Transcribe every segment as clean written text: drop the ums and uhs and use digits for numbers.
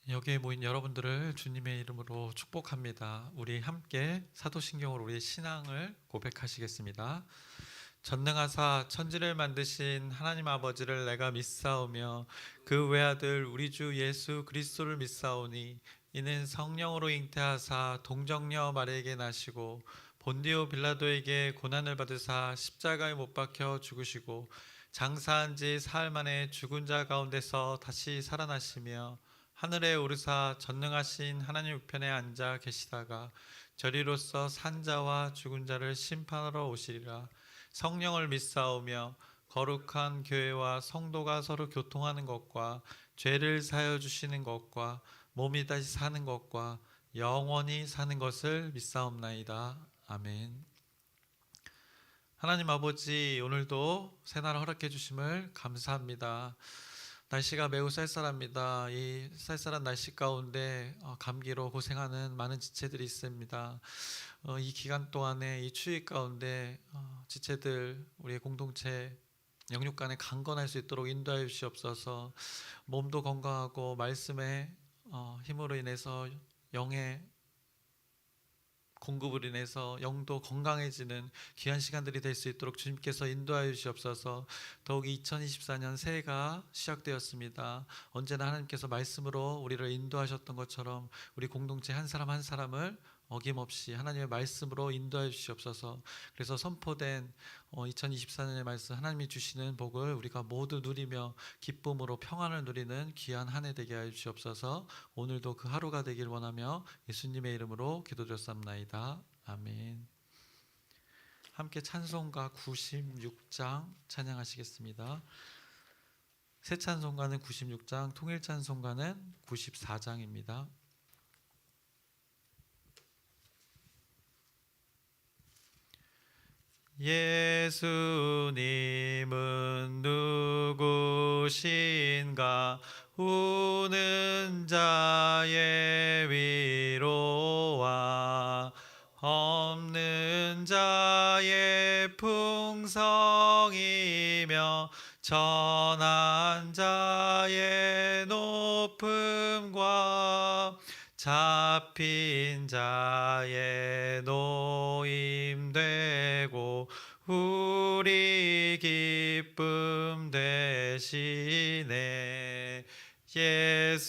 여기에 모인 여러분들을 주님의 이름으로 축복합니다. 우리 함께 사도신경으로 우리의 신앙을 고백하시겠습니다. 전능하사 천지를 만드신 하나님 아버지를 내가 믿사오며 그 외아들 우리 주 예수 그리스도를 믿사오니 이는 성령으로 잉태하사 동정녀 마리에게 나시고 본디오 빌라도에게 고난을 받으사 십자가에 못 박혀 죽으시고 장사한 지 사흘 만에 죽은 자 가운데서 다시 살아나시며 하늘에 오르사 전능하신 하나님 우편에 앉아 계시다가 저리로서 산 자와 죽은 자를 심판하러 오시리라. 성령을 믿사오며 거룩한 교회와 성도가 서로 교통하는 것과 죄를 사하여 주시는 것과 몸이 다시 사는 것과 영원히 사는 것을 믿사옵나이다. 아멘. 하나님 아버지, 오늘도 새날 허락해 주심을 감사합니다. 날씨가 매우 쌀쌀합니다. 이 쌀쌀한 날씨 가운데 감기로 고생하는 많은 지체들이 있습니다. 이 기간 동안에 이 추위 가운데 지체들 우리의 공동체 영육간에 강건할 수 있도록 인도하여 주시옵소서. 몸도 건강하고 말씀의 힘으로 인해서 영의 공급을 인해서 영도 건강해지는 귀한 시간들이 될 수 있도록 주님께서 인도하여 주시옵소서. 더욱이 2024년 새해가 시작되었습니다. 언제나 하나님께서 말씀으로 우리를 인도하셨던 것처럼 우리 공동체 한 사람 한 사람을 어김없이 하나님의 말씀으로 인도하여 주시옵소서. 그래서 선포된 2024년의 말씀, 하나님이 주시는 복을 우리가 모두 누리며 기쁨으로 평안을 누리는 귀한 한 해 되게 하여 주시옵소서. 오늘도 그 하루가 되길 원하며 예수님의 이름으로 기도드렸사옵나이다. 아멘. 함께 찬송가 96장 찬양하시겠습니다. 새 찬송가는 96장, 통일 찬송가는 94장입니다. 예수님은 누구신가? 우는 자의 위로와 없는 자의 풍성이며 전한 자의 높음과 잡힌 자의 노임되고 우리 기쁨 되시네. 예수님은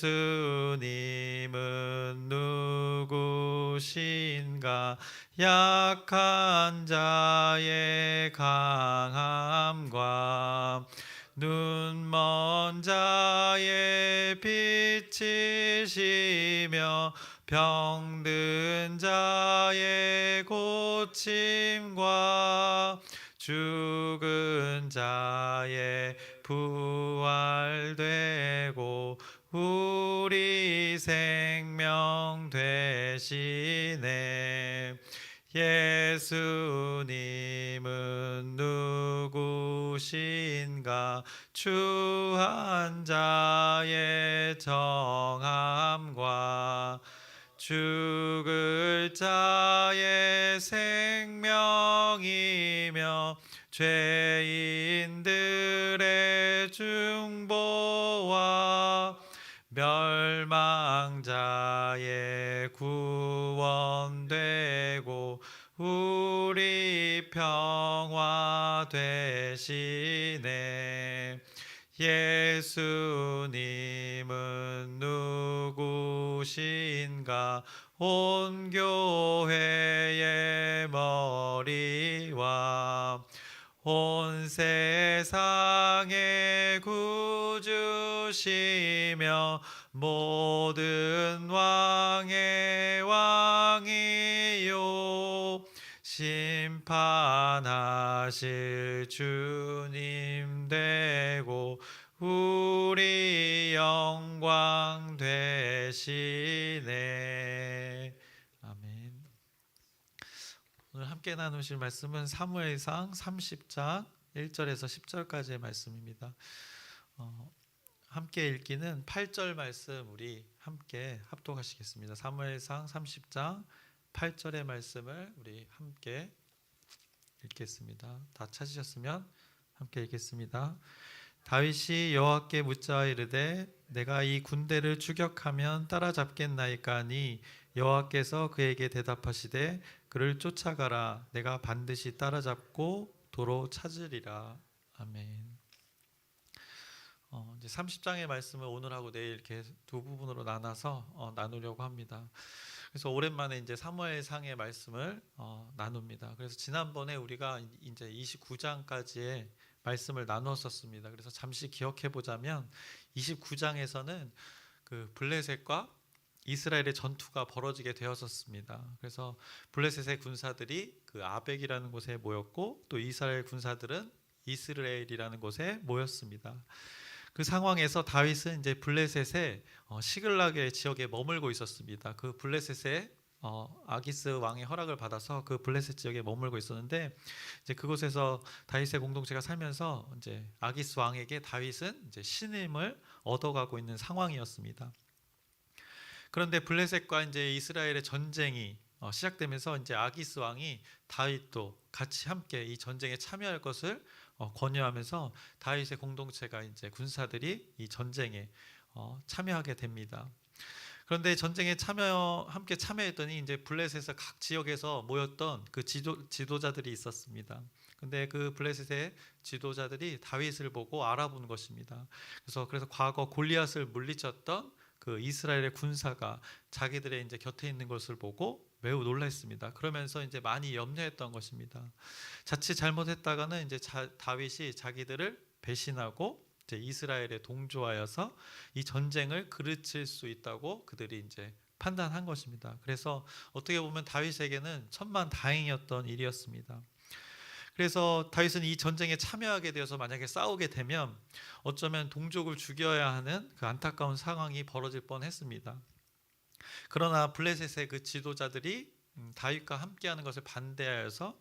누구신가? 약한 자의 강함과 눈먼 자의 빛이시며 병든 자의 고침과 죽은 자의 부활되고 우리 생명 되시네. 예수님은 누구신가? 추한 자의 정함과 죽을 자의 생명이며 죄인들의 중보와 멸망자의 구원되고 우리 평화 되시네. 예수님은 누구신가? 온 교회의 머리와 온 세상의 구주시며 모든 왕의 왕이요 심판하실 주님 되고 우리 영광 되시네. 아멘. 오늘 함께 나누실 말씀은 사무엘상 30장 1절에서 10절까지의 말씀입니다. 함께 읽기는 8절 말씀 우리 함께 합독하시겠습니다. 사무엘상 30장 8절의 말씀을 우리 함께 읽겠습니다. 다 찾으셨으면 함께 읽겠습니다. 다윗이 여호와께 묻자 이르되 내가 이 군대를 추격하면 따라잡겠나이까 하니 여호와께서 그에게 대답하시되 그를 쫓아가라. 내가 반드시 따라잡고 도로 찾으리라. 아멘. 이제 30장의 말씀을 오늘하고 내일 이렇게 두 부분으로 나눠서 나누려고 합니다. 그래서 오랜만에 이제 사무엘상의 말씀을 나눕니다. 그래서 지난번에 우리가 이제 29장까지의 말씀을 나누었었습니다. 그래서 잠시 기억해 보자면 29장에서는 그 블레셋과 이스라엘의 전투가 벌어지게 되었었습니다. 그래서 블레셋의 군사들이 그 아벡이라는 곳에 모였고 또 이스라엘 군사들은 이스라엘이라는 곳에 모였습니다. 그 상황에서 다윗은 이제 블레셋의 시글락의 지역에 머물고 있었습니다. 그 블레셋의 아기스 왕의 허락을 받아서 그 블레셋 지역에 머물고 있었는데 이제 그곳에서 다윗의 공동체가 살면서 이제 아기스 왕에게 다윗은 이제 신임을 얻어가고 있는 상황이었습니다. 그런데 블레셋과 이제 이스라엘의 전쟁이 시작되면서 이제 아기스 왕이 다윗도 같이 함께 이 전쟁에 참여할 것을 권유하면서 다윗의 공동체가 이제 군사들이 이 전쟁에 참여하게 됩니다. 그런데 전쟁에 함께 참여했더니 이제 블레셋에서 각 지역에서 모였던 그 지도자들이 있었습니다. 근데 그 블레셋의 지도자들이 다윗을 보고 알아본 것입니다. 그래서 과거 골리앗을 물리쳤던 그 이스라엘의 군사가 자기들의 이제 곁에 있는 것을 보고 매우 놀랐습니다. 그러면서 이제 많이 염려했던 것입니다. 자칫 잘못했다가는 이제 다윗이 자기들을 배신하고 이제 이스라엘에 동조하여서 이 전쟁을 그르칠 수 있다고 그들이 이제 판단한 것입니다. 그래서 어떻게 보면 다윗에게는 천만다행이었던 일이었습니다. 그래서 다윗은 이 전쟁에 참여하게 되어서 만약에 싸우게 되면 어쩌면 동족을 죽여야 하는 그 안타까운 상황이 벌어질 뻔했습니다. 그러나 블레셋의 그 지도자들이 다윗과 함께하는 것을 반대하여서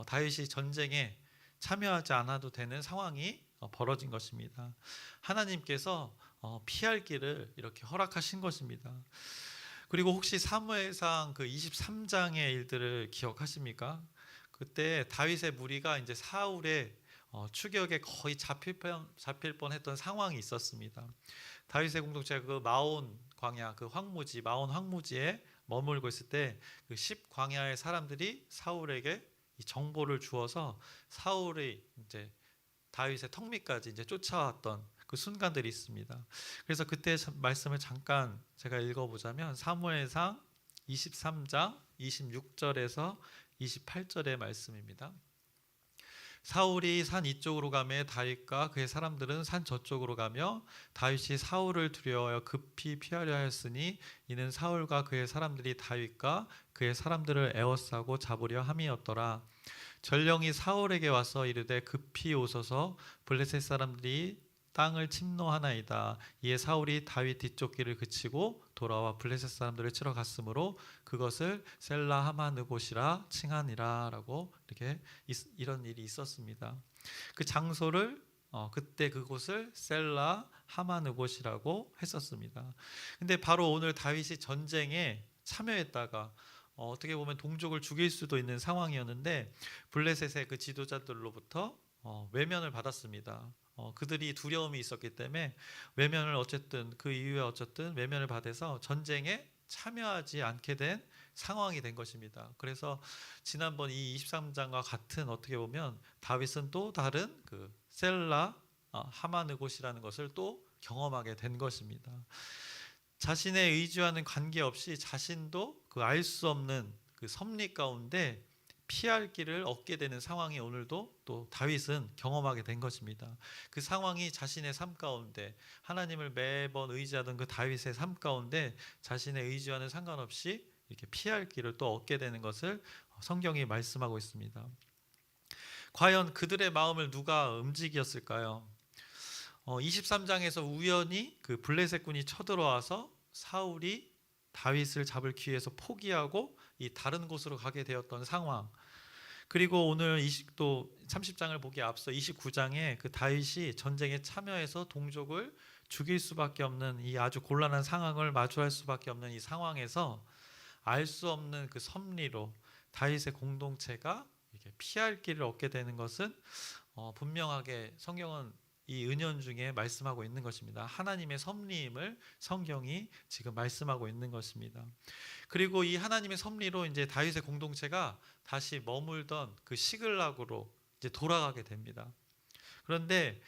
다윗이 전쟁에 참여하지 않아도 되는 상황이 벌어진 것입니다. 하나님께서 피할 길을 이렇게 허락하신 것입니다. 그리고 혹시 사무엘상 그 23장의 일들을 기억하십니까? 그때 다윗의 무리가 이제 사울의 추격에 거의 잡힐 뻔했던 상황이 있었습니다. 다윗의 공동체가 그 마온 광야, 그 황무지, 마온 황무지에 머물고 있을 때 그 10광야의 사람들이 사울에게 이 정보를 주어서 사울이 이제 다윗의 턱 밑까지 이제 쫓아왔던 그 순간들이 있습니다. 그래서 그때 말씀을 잠깐 제가 읽어보자면 사무엘상 23장 26절에서 28절의 말씀입니다. 사울이 산 이쪽으로 가매 다윗과 그의 사람들은 산 저쪽으로 가며 다윗이 사울을 두려워하여 급히 피하려 하였으니 이는 사울과 그의 사람들이 다윗과 그의 사람들을 에워싸고 잡으려 함이었더라. 전령이 사울에게 와서 이르되 급히 오소서 블레셋 사람들이 땅을 침노하나이다. 이에 사울이 다윗 뒤쪽 길을 그치고 돌아와 블레셋 사람들을 치러 갔으므로 그것을 셀라 하마느곳이라 칭하니라라고 이렇게 이런 일이 있었습니다. 그 장소를 그때 그곳을 셀라 하마느곳이라고 했었습니다. 근데 바로 오늘 다윗이 전쟁에 참여했다가 어떻게 보면 동족을 죽일 수도 있는 상황이었는데 블레셋의 그 지도자들로부터 외면을 받았습니다. 그들이 두려움이 있었기 때문에 외면을 그 이후에 어쨌든 외면을 받아서 전쟁에 참여하지 않게 된 상황이 된 것입니다. 그래서 지난번 이 23장과 같은 어떻게 보면 다윗은 또 다른 그 셀라 하마느곳이라는 것을 또 경험하게 된 것입니다. 자신의 의지와는 관계없이 자신도 그 알 수 없는 그 섭리 가운데 피할 길을 얻게 되는 상황이 오늘도 또 다윗은 경험하게 된 것입니다. 그 상황이 자신의 삶 가운데 하나님을 매번 의지하던 그 다윗의 삶 가운데 자신의 의지와는 상관없이 이렇게 피할 길을 또 얻게 되는 것을 성경이 말씀하고 있습니다. 과연 그들의 마음을 누가 움직였을까요? 23장에서 우연히 그 블레셋군이 쳐들어와서 사울이 다윗을 잡을 기회에서 포기하고 이 다른 곳으로 가게 되었던 상황. 그리고 오늘 또 30장을 보기에 앞서 29장에 그 다윗이 전쟁에 참여해서 동족을 죽일 수밖에 없는 이 아주 곤란한 상황을 마주할 수밖에 없는 이 상황에서 알 수 없는 그 섭리로 다윗의 공동체가 이렇게 피할 길을 얻게 되는 것은 분명하게 성경은 이 은연중에 말씀하고 있는 것입니다. 하나님의 섭리임을 성경이 지금 말씀하고 있는 것입니다. 그리고 이 하나님의 섭리로 이제 다윗의 공동체가 다시 머물던 그 시글락으로 이제 돌아가게 됩니다. 그런데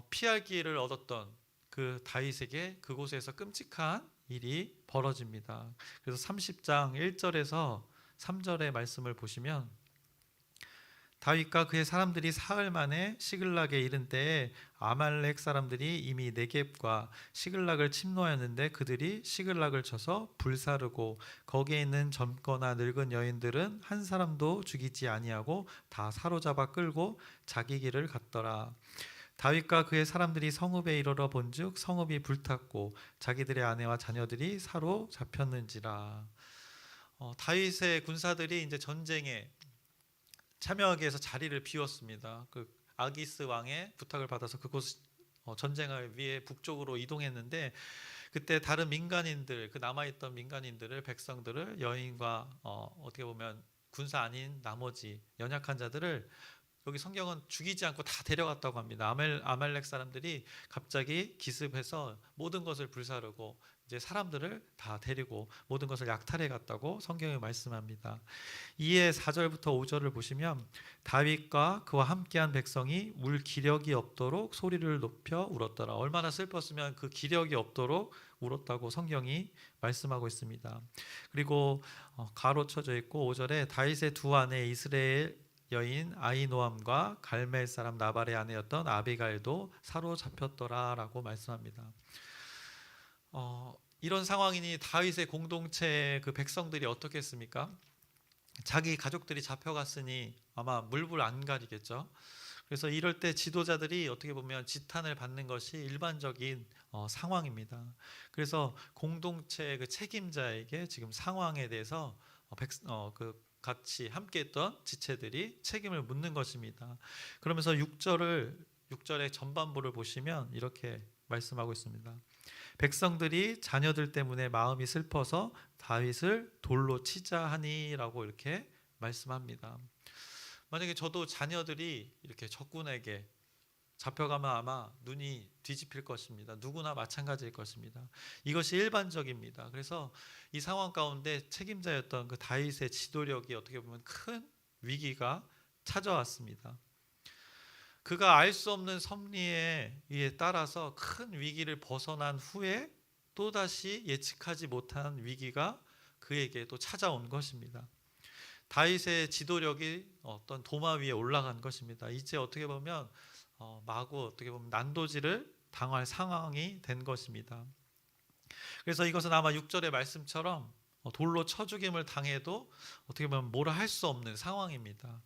피할 기회를 얻었던 그 다윗에게 그곳에서 끔찍한 일이 벌어집니다. 그래서 30장 1절에서 3절의 말씀을 보시면 다윗과 그의 사람들이 사흘 만에 시글락에 이른 때에 아말렉 사람들이 이미 네겝과 시글락을 침노하였는데 그들이 시글락을 쳐서 불사르고 거기에 있는 젊거나 늙은 여인들은 한 사람도 죽이지 아니하고 다 사로잡아 끌고 자기 길을 갔더라. 다윗과 그의 사람들이 성읍에 이르러 본즉 성읍이 불탔고 자기들의 아내와 자녀들이 사로잡혔는지라. 다윗의 군사들이 이제 전쟁에 참여하기 위해서 자리를 비웠습니다. 그 아기스 왕의 부탁을 받아서 그곳 전쟁을 위해 북쪽으로 이동했는데 그때 다른 민간인들, 그 남아있던 민간인들을, 백성들을, 여인과 어떻게 보면 군사 아닌 나머지 연약한 자들을 여기 성경은 죽이지 않고 다 데려갔다고 합니다. 아말렉 사람들이 갑자기 기습해서 모든 것을 불사르고 이제 사람들을 다 데리고 모든 것을 약탈해 갔다고 성경이 말씀합니다. 이에 4절부터 5절을 보시면 다윗과 그와 함께한 백성이 울 기력이 없도록 소리를 높여 울었더라. 얼마나 슬펐으면 그 기력이 없도록 울었다고 성경이 말씀하고 있습니다. 그리고 가로쳐져 있고 5절에 다윗의 두 아내 이스라엘 여인 아히노암과 갈멜 사람 나발의 아내였던 아비가일도 사로잡혔더라라고 말씀합니다. 이런 상황이니 다윗의 공동체의 그 백성들이 어떻게 했습니까? 자기 가족들이 잡혀갔으니 아마 물불 안 가리겠죠. 그래서 이럴 때 지도자들이 어떻게 보면 지탄을 받는 것이 일반적인 상황입니다. 그래서 공동체의 그 책임자에게 지금 상황에 대해서 같이 함께했던 지체들이 책임을 묻는 것입니다. 그러면서 6절의 전반부를 보시면 이렇게 말씀하고 있습니다. 백성들이 자녀들 때문에 마음이 슬퍼서 다윗을 돌로 치자 하니라고 이렇게 말씀합니다. 만약에 저도 자녀들이 이렇게 적군에게 잡혀가면 아마 눈이 뒤집힐 것입니다. 누구나 마찬가지일 것입니다. 이것이 일반적입니다. 그래서 이 상황 가운데 책임자였던 그 다윗의 지도력이 어떻게 보면 큰 위기가 찾아왔습니다. 그가 알 수 없는 섭리에 따라서 큰 위기를 벗어난 후에 또다시 예측하지 못한 위기가 그에게 또 찾아온 것입니다. 다윗의 지도력이 어떤 도마 위에 올라간 것입니다. 이제 어떻게 보면 마구 어떻게 보면 난도질을 당할 상황이 된 것입니다. 그래서 이것은 아마 6절의 말씀처럼 돌로 쳐 죽임을 당해도 어떻게 보면 뭐라 할 수 없는 상황입니다.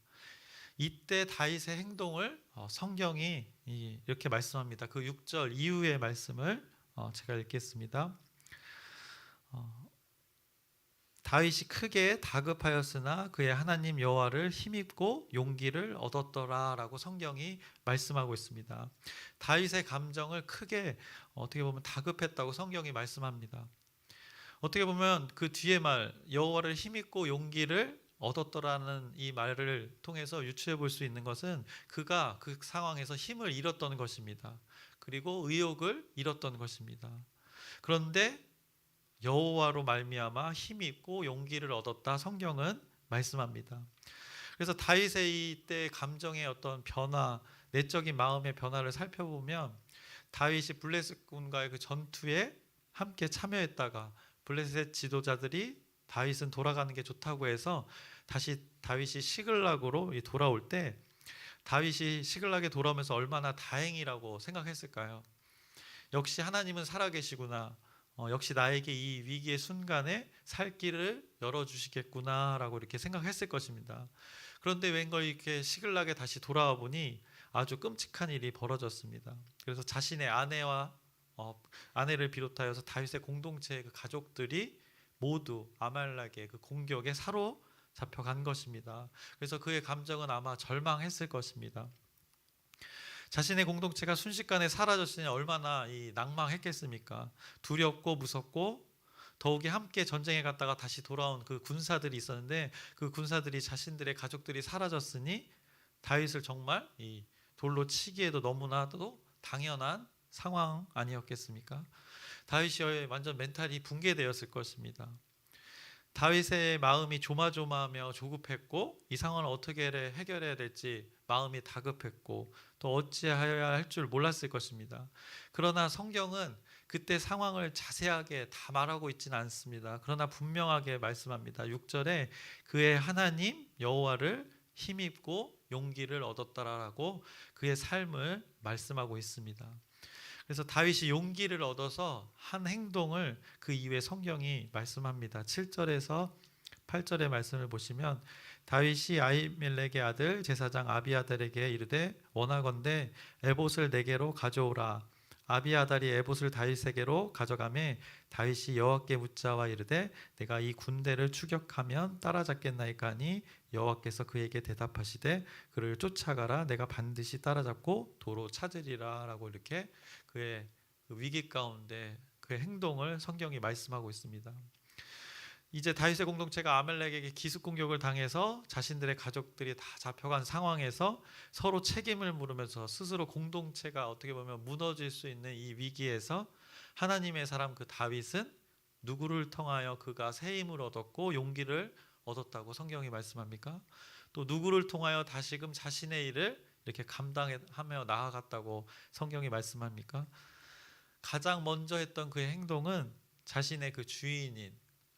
이때 다윗의 행동을 성경이 이렇게 말씀합니다. 그 6절 이후의 말씀을 제가 읽겠습니다. 다윗이 크게 다급하였으나 그의 하나님 여호와를 힘입고 용기를 얻었더라라고 성경이 말씀하고 있습니다. 다윗의 감정을 크게 어떻게 보면 다급했다고 성경이 말씀합니다. 어떻게 보면 그 뒤에 말 여호와를 힘입고 용기를 얻었더라는 이 말을 통해서 유추해 볼 수 있는 것은 그가 그 상황에서 힘을 잃었던 것입니다. 그리고 의욕을 잃었던 것입니다. 그런데 여호와로 말미암아 힘있고 용기를 얻었다 성경은 말씀합니다. 그래서 다윗의 이때 감정의 어떤 변화, 내적인 마음의 변화를 살펴보면 다윗이 블레셋군과의 그 전투에 함께 참여했다가 블레셋 지도자들이 다윗은 돌아가는 게 좋다고 해서 다시 다윗이 시글락으로 돌아올 때 다윗이 시글락에 돌아오면서 얼마나 다행이라고 생각했을까요? 역시 하나님은 살아계시구나. 역시 나에게 이 위기의 순간에 살 길을 열어주시겠구나라고 이렇게 생각했을 것입니다. 그런데 웬걸 이렇게 시글락에 다시 돌아와 보니 아주 끔찍한 일이 벌어졌습니다. 그래서 자신의 아내를 비롯하여서 다윗의 공동체의 그 가족들이 모두 아말렉의 그 공격에 사로잡혀간 것입니다. 그래서 그의 감정은 아마 절망했을 것입니다. 자신의 공동체가 순식간에 사라졌으니 얼마나 낭망했겠습니까? 두렵고 무섭고 더욱이 함께 전쟁에 갔다가 다시 돌아온 그 군사들이 있었는데 그 군사들이 자신들의 가족들이 사라졌으니 다윗을 정말 이 돌로 치기에도 너무나도 당연한 상황 아니었겠습니까? 다윗이 완전 멘탈이 붕괴되었을 것입니다. 다윗의 마음이 조마조마하며 조급했고 이 상황을 어떻게 해결해야 될지 마음이 다급했고 또 어찌해야 할 줄 몰랐을 것입니다. 그러나 성경은 그때 상황을 자세하게 다 말하고 있지는 않습니다. 그러나 분명하게 말씀합니다. 6절에 그의 하나님 여호와를 힘입고 용기를 얻었다라고 그의 삶을 말씀하고 있습니다. 그래서 다윗이 용기를 얻어서 한 행동을 그 이후에 성경이 말씀합니다. 7절에서 8절의 말씀을 보시면 다윗이 아히멜렉의 아들 제사장 아비아달에게 이르되 원하건대 에봇을 내게로 가져오라. 아비아달이 에봇을 다윗에게로 가져가매 다윗이 여호와께 묻자와 이르되 내가 이 군대를 추격하면 따라잡겠나이까 하니 여호와께서 그에게 대답하시되 그를 쫓아가라. 내가 반드시 따라잡고 도로 찾으리라 라고 이렇게 그의 위기 가운데 그의 행동을 성경이 말씀하고 있습니다. 이제 다윗의 공동체가 아말렉에게 기습 공격을 당해서 자신들의 가족들이 다 잡혀간 상황에서 서로 책임을 물으면서 스스로 공동체가 어떻게 보면 무너질 수 있는 이 위기에서 하나님의 사람 그 다윗은 누구를 통하여 그가 새 힘을 얻었고 용기를 얻었다고 성경이 말씀합니까? 또 누구를 통하여 다시금 자신의 일을 이렇게 감당하며 나아갔다고 성경이 말씀합니까? 가장 먼저 했던 그의 행동은 자신의 그 주인인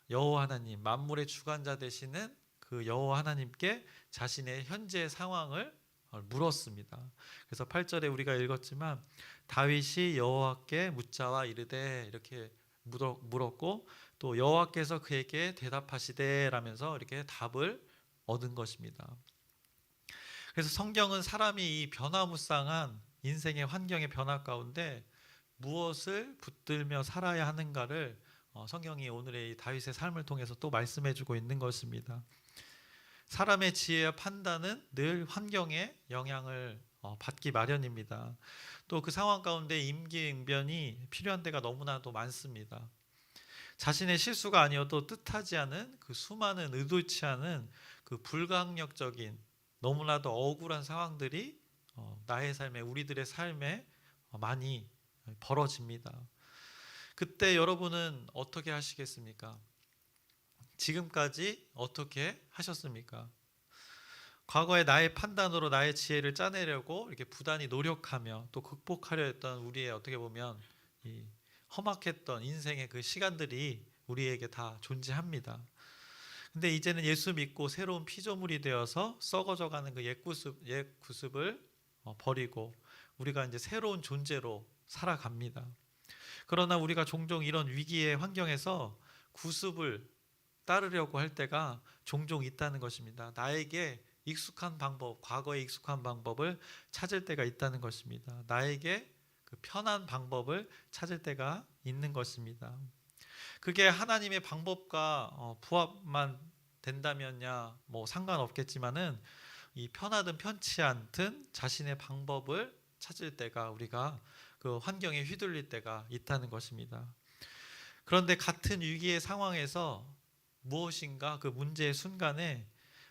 여호와 하나님, 만물의 주관자 되시는 그 여호와 하나님께 자신의 현재 상황을 물었습니다. 그래서 8절에 우리가 읽었지만 다윗이 여호와께 묻자와 이르되 이렇게 물었고 또 여호와께서 그에게 대답하시되 라면서 이렇게 답을 얻은 것입니다. 그래서 성경은 사람이 이 변화무쌍한 인생의 환경의 변화 가운데 무엇을 붙들며 살아야 하는가를 성경이 오늘의 이 다윗의 삶을 통해서 또 말씀해주고 있는 것입니다. 사람의 지혜와 판단은 늘 환경의 영향을 받기 마련입니다. 또 그 상황 가운데 임기응변이 필요한 때가 너무나도 많습니다. 자신의 실수가 아니어도 뜻하지 않은 그 수많은 의도치 않은 그 불가항력적인 너무나도 억울한 상황들이 나의 삶에 우리들의 삶에 많이 벌어집니다. 그때 여러분은 어떻게 하시겠습니까? 지금까지 어떻게 하셨습니까? 과거에 나의 판단으로 나의 지혜를 짜내려고 이렇게 부단히 노력하며 또 극복하려 했던 우리의 어떻게 보면 이 험악했던 인생의 그 시간들이 우리에게 다 존재합니다. 근데 이제는 예수 믿고 새로운 피조물이 되어서 썩어져가는 그 옛 구습을 버리고 우리가 이제 새로운 존재로 살아갑니다. 그러나 우리가 종종 이런 위기의 환경에서 구습을 따르려고 할 때가 종종 있다는 것입니다. 나에게 익숙한 방법, 과거에 익숙한 방법을 찾을 때가 있다는 것입니다. 나에게 그 편한 방법을 찾을 때가 있는 것입니다. 그게 하나님의 방법과 부합만 된다면야 뭐 상관없겠지만은 이 편하든 편치 않든 자신의 방법을 찾을 때가 우리가 그 환경에 휘둘릴 때가 있다는 것입니다. 그런데 같은 위기의 상황에서 무엇인가 그 문제의 순간에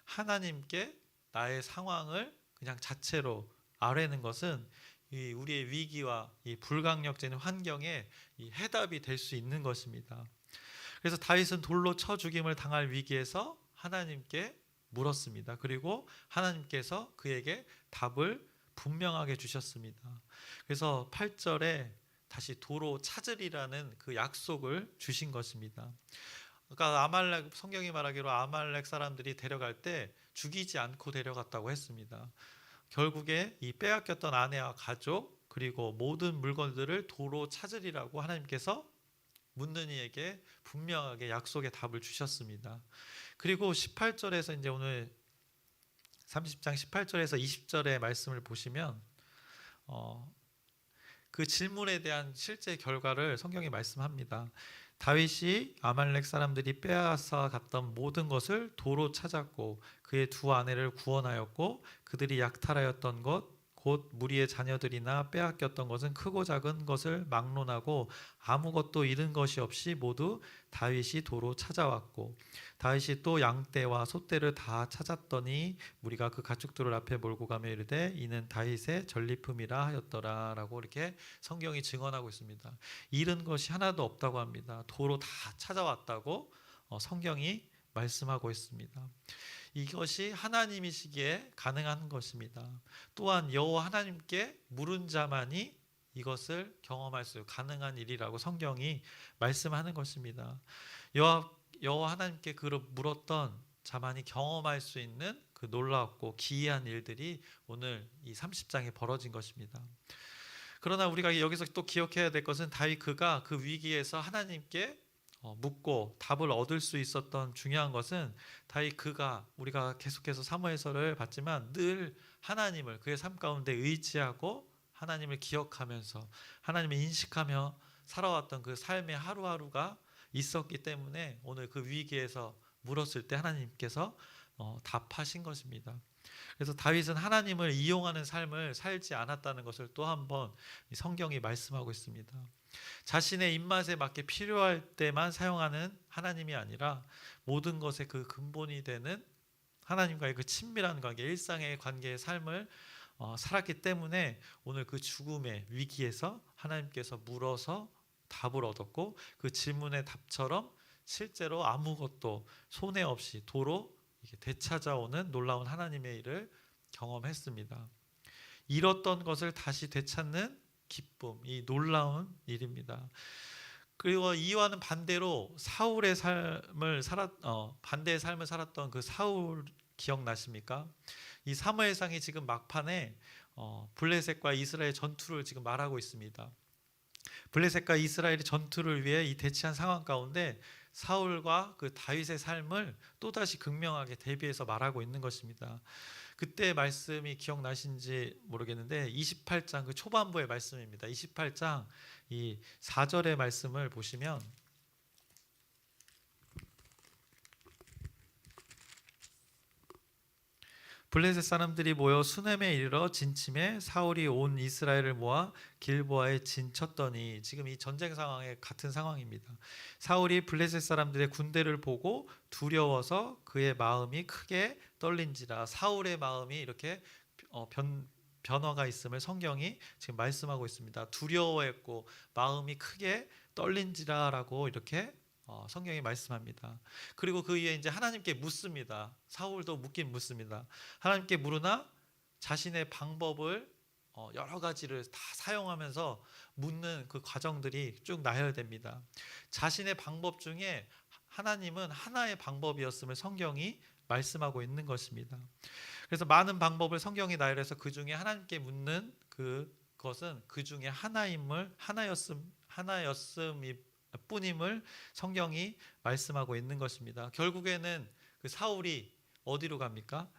하나님께 나의 상황을 그냥 자체로 아뢰는 것은 이 우리의 위기와 이 불강력적인 환경에 이 해답이 될 수 있는 것입니다. 그래서 다윗은 돌로 쳐 죽임을 당할 위기에서 하나님께 물었습니다. 그리고 하나님께서 그에게 답을 분명하게 주셨습니다. 그래서 8절에 다시 도로 찾으리라는 그 약속을 주신 것입니다. 아까 아말렉 성경이 말하기로 아말렉 사람들이 데려갈 때 죽이지 않고 데려갔다고 했습니다. 결국에 이 빼앗겼던 아내와 가족 그리고 모든 물건들을 도로 찾으리라고 하나님께서 묻는 이에게 분명하게 약속의 답을 주셨습니다. 그리고 18절에서 이제 오늘 30장 18절에서 20절의 말씀을 보시면 그 질문에 대한 실제 결과를 성경이 말씀합니다. 다윗이 아말렉 사람들이 빼앗아 갔던 모든 것을 도로 찾았고 그의 두 아내를 구원하였고 그들이 약탈하였던 것 곧 무리의 자녀들이나 빼앗겼던 것은 크고 작은 것을 막론하고 아무것도 잃은 것이 없이 모두 다윗이 도로 찾아왔고 다윗이 또 양떼와 소떼를 다 찾았더니 무리가 그 가축들을 앞에 몰고 가며 이르되 이는 다윗의 전리품이라 하였더라라고 이렇게 성경이 증언하고 있습니다. 잃은 것이 하나도 없다고 합니다. 도로 다 찾아왔다고 성경이 말씀하고 있습니다. 이것이 하나님이시기에 가능한 것입니다. 또한 여호와 하나님께 물은 자만이 이것을 경험할 수 가능한 일이라고 성경이 말씀하는 것입니다. 여호와 하나님께 물었던 자만이 경험할 수 있는 그 놀랍고 기이한 일들이 오늘 이 30장에 벌어진 것입니다. 그러나 우리가 여기서 또 기억해야 될 것은 다윗 그가 그 위기에서 하나님께 묻고 답을 얻을 수 있었던 중요한 것은 다윗 그가 우리가 계속해서 사무엘서를 봤지만 늘 하나님을 그의 삶 가운데 의지하고 하나님을 기억하면서 하나님을 인식하며 살아왔던 그 삶의 하루하루가 있었기 때문에 오늘 그 위기에서 물었을 때 하나님께서 답하신 것입니다. 그래서 다윗은 하나님을 이용하는 삶을 살지 않았다는 것을 또 한 번 성경이 말씀하고 있습니다. 자신의 입맛에 맞게 필요할 때만 사용하는 하나님이 아니라 모든 것의 그 근본이 되는 하나님과의 그 친밀한 관계, 일상의 관계의 삶을 살았기 때문에 오늘 그 죽음의 위기에서 하나님께서 물어서 답을 얻었고 그 질문의 답처럼 실제로 아무것도 손해 없이 도로 되찾아오는 놀라운 하나님의 일을 경험했습니다. 잃었던 것을 다시 되찾는 기쁨, 이 놀라운 일입니다. 그리고 이와는 반대로 사울의 반대의 삶을 살았던 그 사울 기억나십니까? 이 사무엘상이 지금 막판에 블레셋과 이스라엘 전투를 지금 말하고 있습니다. 블레셋과 이스라엘의 전투를 위해 이 대치한 상황 가운데 사울과 그 다윗의 삶을 또다시 극명하게 대비해서 말하고 있는 것입니다. 그때 말씀이 기억나신지 모르겠는데 28장 그 초반부의 말씀입니다. 28장 이 4절의 말씀을 보시면 블레셋 사람들이 모여 수넴에 이르러 진침해 사울이 온 이스라엘을 모아 길보아에 진쳤더니 지금 이 전쟁 상황에 같은 상황입니다. 사울이 블레셋 사람들의 군대를 보고 두려워서 그의 마음이 크게 떨린지라. 사울의 마음이 이렇게 변화가 있음을 성경이 지금 말씀하고 있습니다. 두려워했고 마음이 크게 떨린지라라고 이렇게 성경이 말씀합니다. 그리고 그 이에 이제 하나님께 묻습니다. 사울도 묻긴 묻습니다. 하나님께 물으나 자신의 방법을 여러 가지를 다 사용하면서 묻는 그 과정들이 쭉 나열됩니다. 자신의 방법 중에 하나님은 하나의 방법이었음을 성경이 말씀하고 있는 것입니다. 그래서 많은 방법을 성경이 나열해서 그 중에 하나님께 묻는 그것은 그 중에 하나였음이 뿐임을 성경이 말씀하고 있는 것입니다. 결국에는 그 사울이 어디로 갑니까?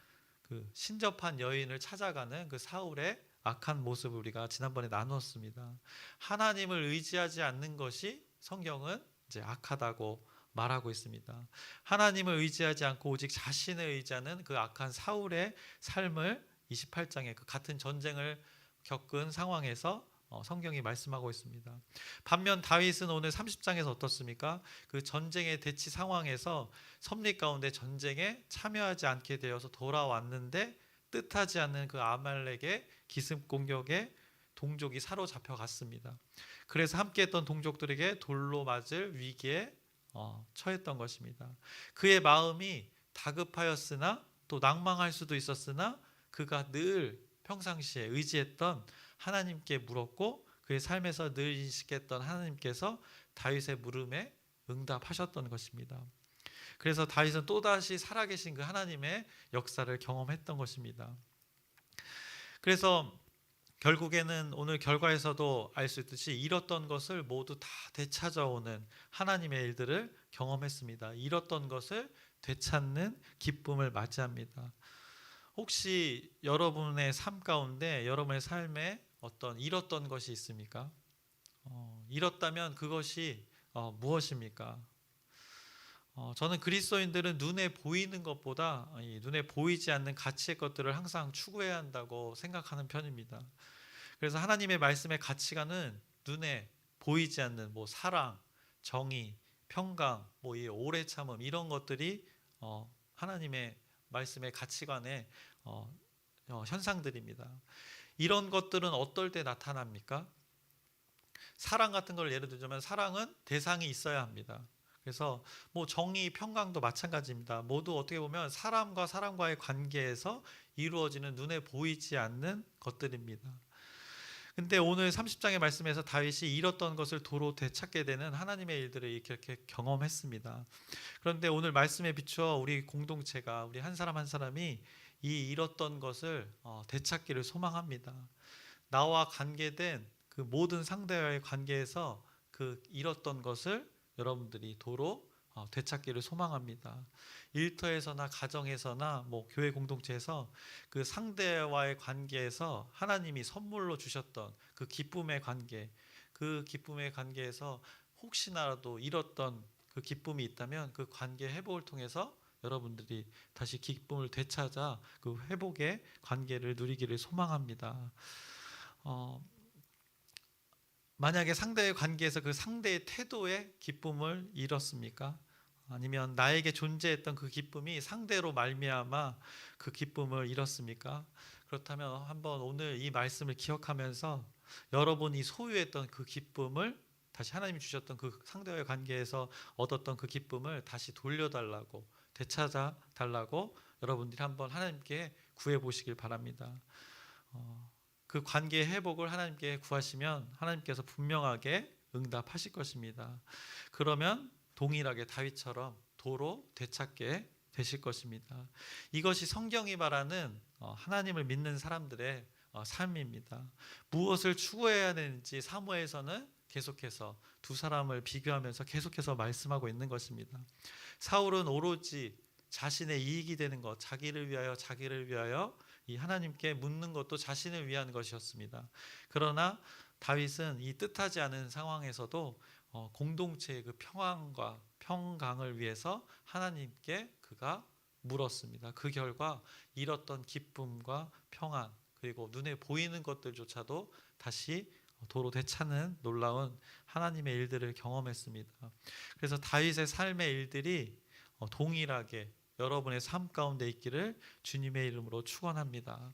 그 신접한 여인을 찾아가는 그 사울의 악한 모습을 우리가 지난번에 나눴습니다. 하나님을 의지하지 않는 것이 성경은 이제 악하다고 말하고 있습니다. 하나님을 의지하지 않고 오직 자신을 의지하는 그 악한 사울의 삶을 28장에 그 같은 전쟁을 겪은 상황에서 성경이 말씀하고 있습니다. 반면 다윗은 오늘 30장에서 어떻습니까? 그 전쟁의 대치 상황에서 섭리 가운데 전쟁에 참여하지 않게 되어서 돌아왔는데 뜻하지 않는 그 아말렉의 기습 공격에 동족이 사로잡혀 갔습니다. 그래서 함께했던 동족들에게 돌로 맞을 위기에 처했던 것입니다. 그의 마음이 다급하였으나 또 낭망할 수도 있었으나 그가 늘 평상시에 의지했던 하나님께 물었고 그의 삶에서 늘 인식했던 하나님께서 다윗의 물음에 응답하셨던 것입니다. 그래서 다윗은 또다시 살아계신 그 하나님의 역사를 경험했던 것입니다. 그래서 결국에는 오늘 결과에서도 알 수 있듯이 잃었던 것을 모두 다 되찾아오는 하나님의 일들을 경험했습니다. 잃었던 것을 되찾는 기쁨을 맞이합니다. 혹시 여러분의 삶 가운데 여러분의 삶에 어떤 잃었던 것이 있습니까? 잃었다면 그것이 무엇입니까? 저는 그리스도인들은 눈에 보이는 것보다 이 눈에 보이지 않는 가치의 것들을 항상 추구해야 한다고 생각하는 편입니다. 그래서 하나님의 말씀의 가치관은 눈에 보이지 않는 뭐 사랑, 정의, 평강, 뭐 이 오래 참음 이런 것들이 하나님의 말씀의 가치관의 현상들입니다. 이런 것들은 어떨 때 나타납니까? 사랑 같은 걸 예를 들자면 사랑은 대상이 있어야 합니다. 그래서 뭐 정의, 평강도 마찬가지입니다. 모두 어떻게 보면 사람과 사람과의 관계에서 이루어지는 눈에 보이지 않는 것들입니다. 근데 오늘 30장의 말씀에서 다윗이 잃었던 것을 도로 되찾게 되는 하나님의 일들을 이렇게 경험했습니다. 그런데 오늘 말씀에 비추어 우리 공동체가 우리 한 사람 한 사람이 이 잃었던 것을 되찾기를 소망합니다. 나와 관계된 그 모든 상대와의 관계에서 그 잃었던 것을 여러분들이 도로 되찾기를 소망합니다. 일터에서나 가정에서나 뭐 교회 공동체에서 그 상대와의 관계에서 하나님이 선물로 주셨던 그 기쁨의 관계, 그 기쁨의 관계에서 혹시나라도 잃었던 그 기쁨이 있다면 그 관계 회복을 통해서 여러분들이 다시 기쁨을 되찾아 그 회복의 관계를 누리기를 소망합니다. 만약에 상대의 관계에서 그 상대의 태도에 기쁨을 잃었습니까? 아니면 나에게 존재했던 그 기쁨이 상대로 말미암아 그 기쁨을 잃었습니까? 그렇다면 한번 오늘 이 말씀을 기억하면서 여러분이 소유했던 그 기쁨을 다시 하나님이 주셨던 그 상대와의 관계에서 얻었던 그 기쁨을 다시 돌려달라고 되찾아 달라고 여러분들이 한번 하나님께 구해 보시길 바랍니다. 그 관계의 회복을 하나님께 구하시면 하나님께서 분명하게 응답하실 것입니다. 그러면 동일하게 다윗처럼 도로 되찾게 되실 것입니다. 이것이 성경이 말하는 하나님을 믿는 사람들의 삶입니다. 무엇을 추구해야 되는지 사무엘서는 계속해서 두 사람을 비교하면서 계속해서 말씀하고 있는 것입니다. 사울은 오로지 자신의 이익이 되는 것, 자기를 위하여 이 하나님께 묻는 것도 자신을 위한 것이었습니다. 그러나 다윗은 이 뜻하지 않은 상황에서도 공동체의 그 평안과 평강을 위해서 하나님께 그가 물었습니다. 그 결과 잃었던 기쁨과 평안 그리고 눈에 보이는 것들조차도 다시 도로 되찾는 놀라운 하나님의 일들을 경험했습니다. 그래서 다윗의 삶의 일들이 동일하게 여러분의 삶 가운데 있기를 주님의 이름으로 축원합니다.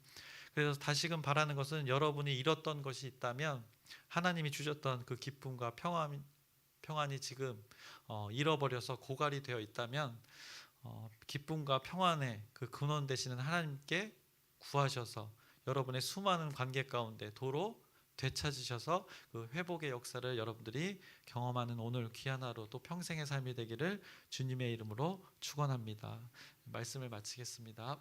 그래서 다시금 바라는 것은 여러분이 잃었던 것이 있다면 하나님이 주셨던 그 기쁨과 평안이 지금 잃어버려서 고갈이 되어 있다면 기쁨과 평안의 그 근원 되시는 하나님께 구하셔서 여러분의 수많은 관계 가운데 도로 되찾으셔서 그 회복의 역사를 여러분들이 경험하는 오늘 귀한 하루 또 평생의 삶이 되기를 주님의 이름으로 축원합니다. 말씀을 마치겠습니다.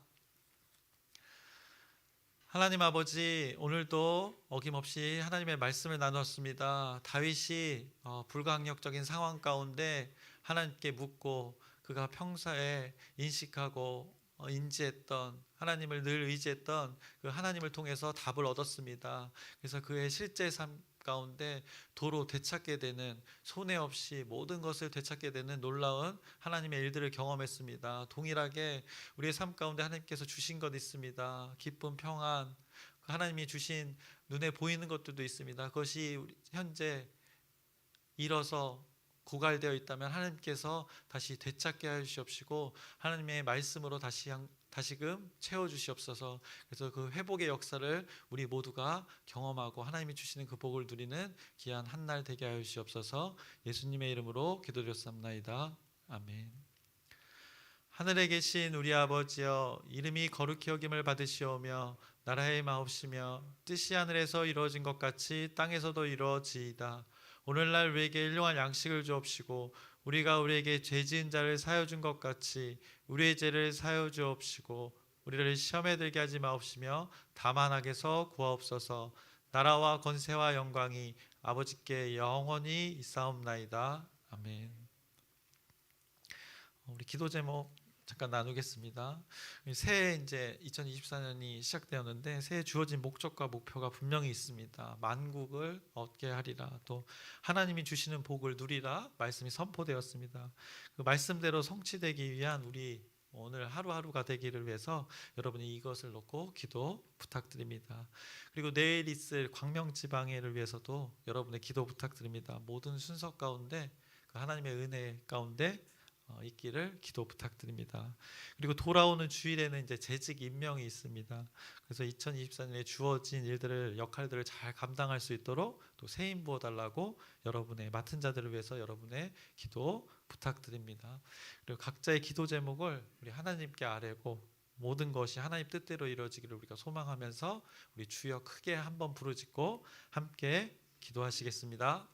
하나님 아버지, 오늘도 어김없이 하나님의 말씀을 나눴습니다. 다윗이 불가항력적인 상황 가운데 하나님께 묻고 그가 평소에 인식하고 인지했던 하나님을 늘 의지했던 그 하나님을 통해서 답을 얻었습니다. 그래서 그의 실제 삶 가운데 도로 되찾게 되는 손해 없이 모든 것을 되찾게 되는 놀라운 하나님의 일들을 경험했습니다. 동일하게 우리의 삶 가운데 하나님께서 주신 것 있습니다. 기쁨, 평안, 하나님이 주신 눈에 보이는 것들도 있습니다. 그것이 현재 잃어서 고갈되어 있다면 하나님께서 다시 되찾게 하시옵시고 하나님의 말씀으로 다시금 채워주시옵소서. 그래서 그 회복의 역사를 우리 모두가 경험하고 하나님이 주시는 그 복을 누리는 귀한 한날 되게 하여 주시옵소서. 예수님의 이름으로 기도드렸사옵나이다. 아멘. 하늘에 계신 우리 아버지여, 이름이 거룩히 여김을 받으시오며 나라의 마옵시며 뜻이 하늘에서 이루어진 것 같이 땅에서도 이루어지이다. 오늘날 우리에게 일용할 양식을 주옵시고 우리가 우리에게 죄 지은 자를 사하여 준 것 같이 우리의 죄를 사하여 주옵시고 우리를 시험에 들게 하지 마옵시며 다만 악에서 구하옵소서. 나라와 권세와 영광이 아버지께 영원히 있사옵나이다. 아멘. 우리 기도 제목 잠깐 나누겠습니다. 새해 이제 2024년이 시작되었는데 새해 주어진 목적과 목표가 분명히 있습니다. 만국을 얻게 하리라. 또 하나님이 주시는 복을 누리라. 말씀이 선포되었습니다. 그 말씀대로 성취되기 위한 우리 오늘 하루하루가 되기를 위해서 여러분이 이것을 놓고 기도 부탁드립니다. 그리고 내일 있을 광명지방회를 위해서도 여러분의 기도 부탁드립니다. 모든 순서 가운데 그 하나님의 은혜 가운데 있기를 기도 부탁드립니다. 그리고 돌아오는 주일에는 이제 재직 임명이 있습니다. 그래서 2024년에 주어진 일들을 역할들을 잘 감당할 수 있도록 또 세임 부어 달라고 여러분의 맡은 자들을 위해서 여러분의 기도 부탁드립니다. 그리고 각자의 기도 제목을 우리 하나님께 아뢰고 모든 것이 하나님 뜻대로 이루어지기를 우리가 소망하면서 우리 주여 크게 한번 부르짖고 함께 기도하시겠습니다.